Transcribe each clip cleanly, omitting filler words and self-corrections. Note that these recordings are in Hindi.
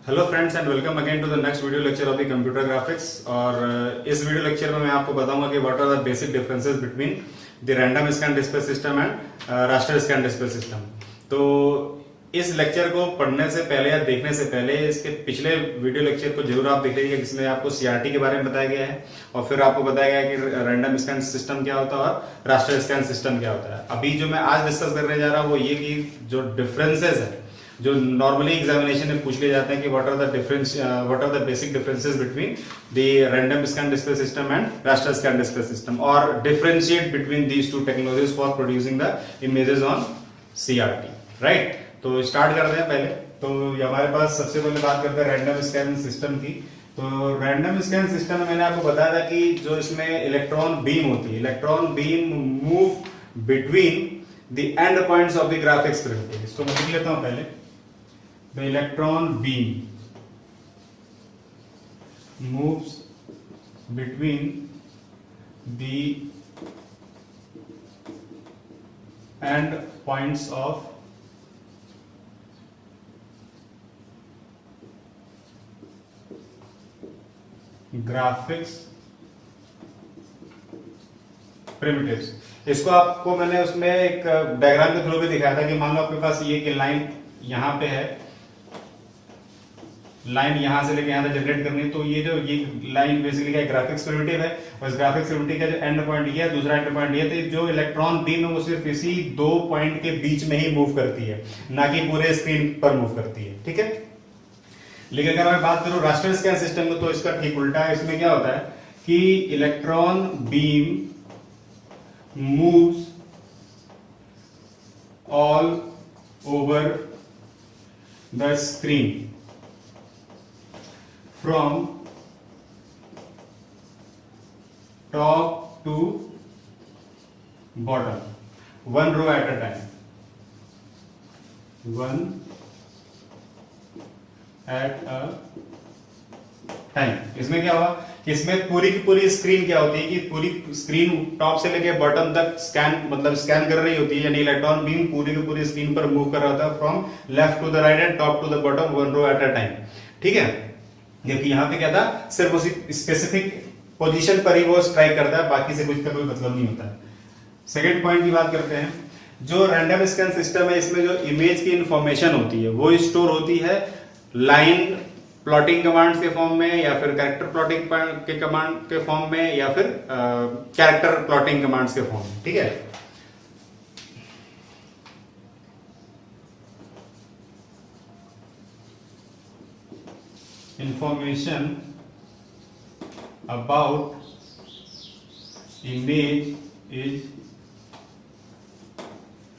Hello friends and welcome again to the next video lecture of the computer graphics. और इस वीडियो लेक्चर में मैं आपको बताऊंगा कि what are the basic differences between the random scan display system and raster scan display system. तो इस लेक्चर को पढ़ने से पहले या देखने से पहले इसके पिछले वीडियो लेक्चर को जरूर आप देख लीजिएगा, जिसमें आपको सीआरटी के बारे में बताया गया है और फिर आपको बताया गया है कि रैंडम स्कैन सिस्टम क्या होता है और रास्टर स्कैन सिस्टम क्या होता है। अभी जो मैं आज डिस्कस करने जा रहा हूँ वो ये कि जो डिफरेंसेस है, जो नॉर्मली एग्जामिनेशन में पूछ लिए जाते हैं कि what are the basic differences between the random scan display system and raster scan display system, और differentiate between these two technologies for producing the images on CRT. Right, तो स्टार्ट करते हैं। पहले तो हमारे पास सबसे पहले बात करते हैं रैंडम स्कैन सिस्टम की। तो रैंडम स्कैन सिस्टम में मैंने आपको बताया था कि जो इसमें इलेक्ट्रॉन बीम होती है, electron beam move between the end points of the graphics primitive. इसको मैं लिख लेता हूं पहले। The electron beam moves between the end points of graphics primitives। इसको आपको मैंने उसमें एक डायग्राम के थ्रू भी दिखाया था कि मान लो आपके पास ये कि लाइन यहां पे है, लाइन यहां से लेके यहां तक जनरेट करनी है। तो ये लाइन बेसिकली क्या ग्राफिक्स प्रिमिटिव है और इस ग्राफिक्स प्रिमिटिव का जो एंड पॉइंट ये है, दूसरा एंड पॉइंट ये है। तो जो इलेक्ट्रॉन बीम है वो सिर्फ इसी दो पॉइंट के बीच में ही मूव करती है, ना कि पूरे स्क्रीन पर मूव करती है। ठीक है, लेकिन अगर मैं बात करूं रास्टर स्कैन सिस्टम में तो इसका ठीक उल्टा है। इसमें क्या होता है कि electron beam moves all over the screen from top to bottom, one row at a time, one at a time। इसमें क्या हुआ कि इसमें पूरी की पूरी स्क्रीन क्या होती है कि पूरी स्क्रीन टॉप से लेके बॉटम तक स्कैन कर रही होती है, यानी इलेक्ट्रॉन बीम पूरी की पूरी स्क्रीन पर मूव कर रहा था from left to the right and top to the bottom, one row at a time. ठीक है, जबकि यहां पे क्या था, सिर्फ उसी स्पेसिफिक पोजीशन पर ही वो स्ट्राइक करता है, बाकी से कुछ का कोई मतलब नहीं होता है। सेकंड पॉइंट की बात करते हैं। जो रैंडम स्कैन सिस्टम है इसमें जो इमेज की इंफॉर्मेशन होती है वो स्टोर होती है लाइन प्लॉटिंग कमांड्स के फॉर्म में, या फिर कैरेक्टर प्लॉटिंग के कमांड के फॉर्म में, या फिर कैरेक्टर प्लॉटिंग कमांड्स के फॉर्म में। ठीक है, information about image is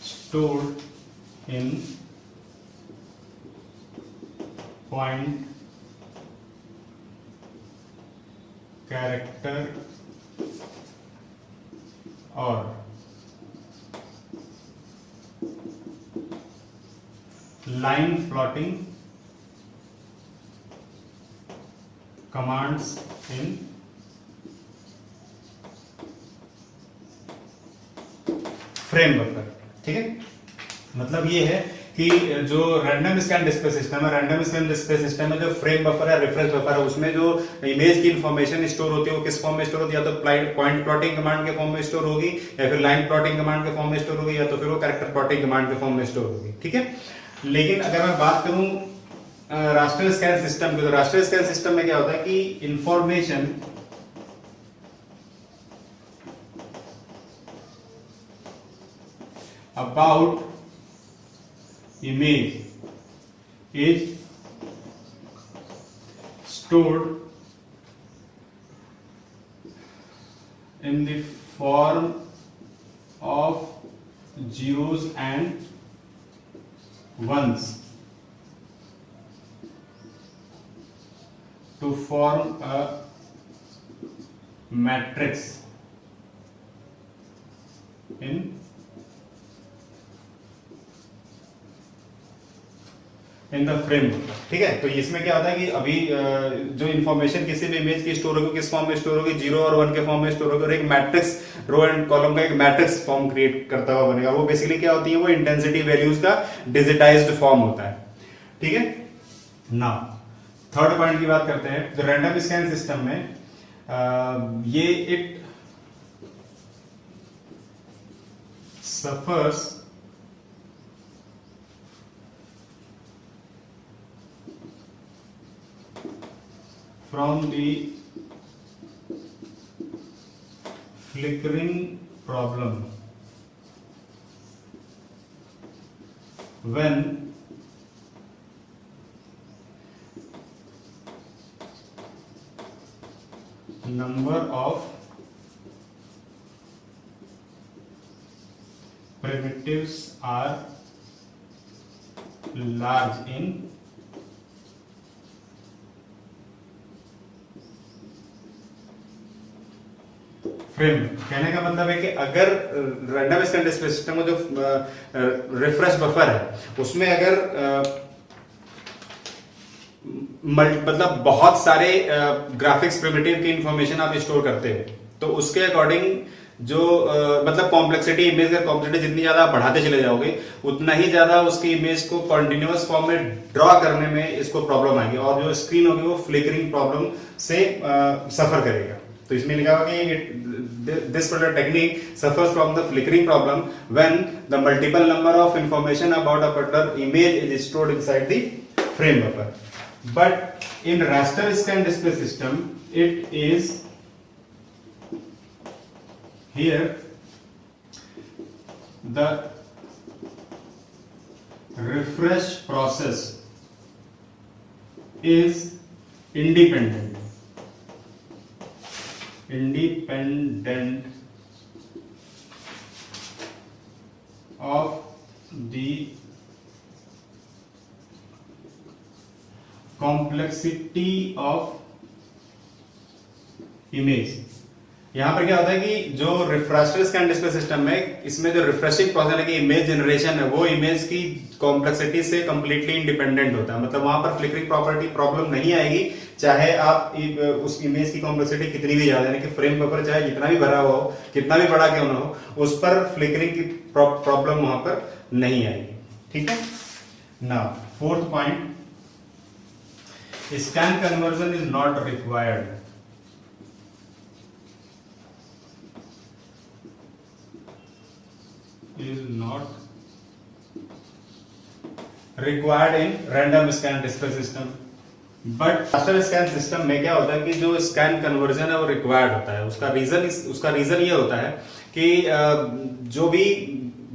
stored in point character or line plotting commands in frame buffer. ठीक है, मतलब ये है कि जो रैंडम स्कैन डिस्प्ले सिस्टम है, रैंडम स्कैन डिस्प्ले सिस्टम में जो फ्रेम बफर है, रेफरेंस बफर है, उसमें जो इमेज की इंफॉर्मेशन स्टोर होती है वो किस फॉर्म में स्टोर होती है, या तो पॉइंट प्लॉटिंग कमांड के फॉर्म में स्टोर होगी, या फिर लाइन प्लॉटिंग कमांड के फॉर्म में स्टोर होगी, या तो फिर वो कैरेक्टर प्लॉटिंग कमांड के फॉर्म में स्टोर होगी। ठीक है, लेकिन अगर मैं बात करूं रास्टर स्कैन सिस्टम की, तो रास्टर स्कैन सिस्टम में क्या होता है कि information about image is stored in the form of zeros and ones to form a matrix in the frame. ठीक है, तो इसमें क्या होता है कि अभी जो इन्फॉर्मेशन किसी भी इमेज की स्टोर होगी, किस फॉर्म में स्टोर होगी, 0 और 1 के फॉर्म में स्टोर होगी, और एक मैट्रिक्स रो एंड कॉलम का एक मैट्रिक्स फॉर्म क्रिएट करता हुआ बनेगा। वो बेसिकली क्या होती है, वो इंटेंसिटी वैल्यूज का डिजिटाइज्ड फॉर्म होता है। ठीक है ना, थर्ड पॉइंट की बात करते हैं। तो रैंडम स्कैन सिस्टम में ये it suffers from the flickering problem when number of primitives are large in frame. कहने का मतलब है कि अगर रैंडम स्कैन डिस्प्ले सिस्टम में जो रिफ्रेश बफर है उसमें अगर मतलब बहुत सारे ग्राफिक्स प्रिमिटिव की इंफॉर्मेशन आप स्टोर करते हो तो उसके अकॉर्डिंग जो मतलब कॉम्प्लेक्सिटी, इमेज का कॉम्प्लेक्सिटी जितनी ज्यादा आप बढ़ाते चले जाओगे उतना ही ज्यादा उसकी इमेज को कॉन्टिन्यूअस फॉर्म में ड्रॉ करने में इसको प्रॉब्लम आएगी और जो स्क्रीन होगी वो फ्लिकरिंग प्रॉब्लम से सफर करेगा। तो इसमें लिखा हुआ कि this particular technique suffers from the flickering problem when the multiple number of information about a particular image is stored inside the frame buffer. But in raster scan display system, it is here the refresh process is independent of the complexity of image। यहां पर क्या होता है कि जो रास्टर स्कैन डिस्प्ले सिस्टम में इसमें जो रिफ्रेशिंग प्रोसेस है कि इमेज जनरेशन है वो इमेज की कॉम्प्लेक्सिटी से कंप्लीटली इंडिपेंडेंट होता है। मतलब वहां पर फ्लिकरिंग प्रॉपर्टी प्रॉब्लम नहीं आएगी चाहे आप उस इमेज की कॉम्प्लेक्सिटी कितनी भी ज्यादा, यानी कि फ्रेम बफर चाहे जितना भी भरा हुआ हो, कितना भी बड़ा क्यों ना हो, उस पर फ्लिकरिंग की प्रॉब्लम वहां पर नहीं आएगी। ठीक है। Now fourth point, scan conversion is not required. is not required in random scan display system, but raster scan system में क्या होता है कि जो स्कैन कन्वर्जन है वो रिक्वायर्ड होता है। उसका रीजन ये होता है कि जो भी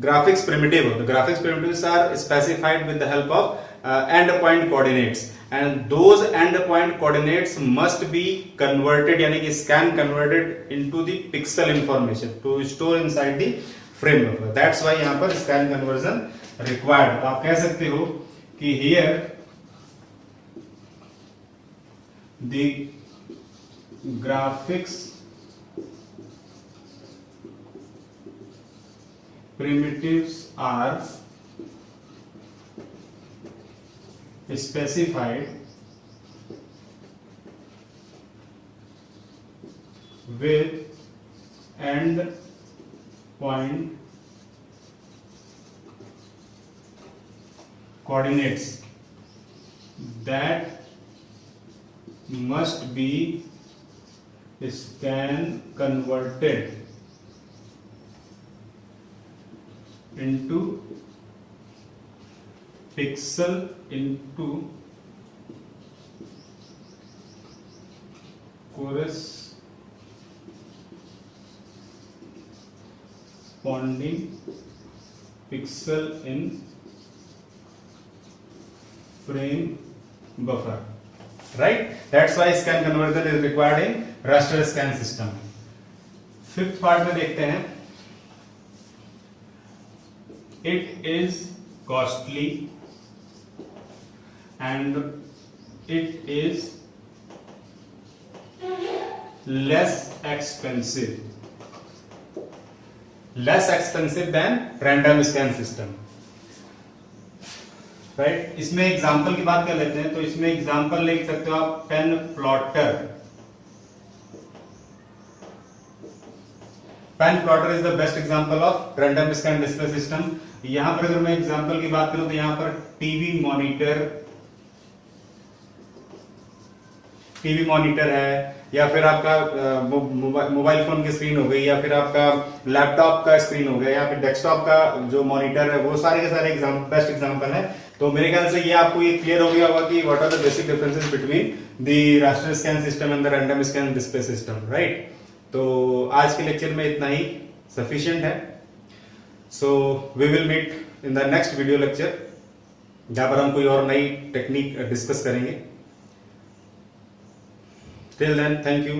ग्राफिक्स प्रिमिटिव होते हैं, graphics primitives are specified with the help of end point coordinates and those end point coordinates must be converted, यानी कि scan converted into the pixel information to store inside the frame buffer. That's why यहाँ पर scan conversion required। आप कह सकते हो कि here the graphics primitives are specified with end point coordinates that must be scan converted into pixel into corresponding pixel in frame buffer, right? That's why scan conversion is required in raster scan system। Fifth part में देखते हैं, it is costly and it is less expensive than random scan system, right? इसमें एग्जांपल की बात कर लेते हैं। तो इसमें एग्जांपल लिख सकते हो आप pen plotter. Pen plotter is the best example of random scan display system. यहां पर अगर मैं एग्जांपल की बात करूं तो यहां पर टीवी मॉनिटर टीवी मॉनिटर है, या फिर आपका मोबाइल फोन की स्क्रीन हो गई, या फिर आपका लैपटॉप का स्क्रीन हो गया, या फिर डेस्कटॉप का जो मॉनिटर है, वो सारे के सारे बेस्ट एग्जांपल है। तो मेरे ख्याल से ये आपको ये क्लियर हो गया होगा कि what are the basic differences between the raster scan system and the random scan display system, right. तो आज के लेक्चर में इतना ही सफिशिएंट है। So we will meet in the next video lecture, जहां पर हम कोई और नई टेक्निक डिस्कस करेंगे। Till then, thank you.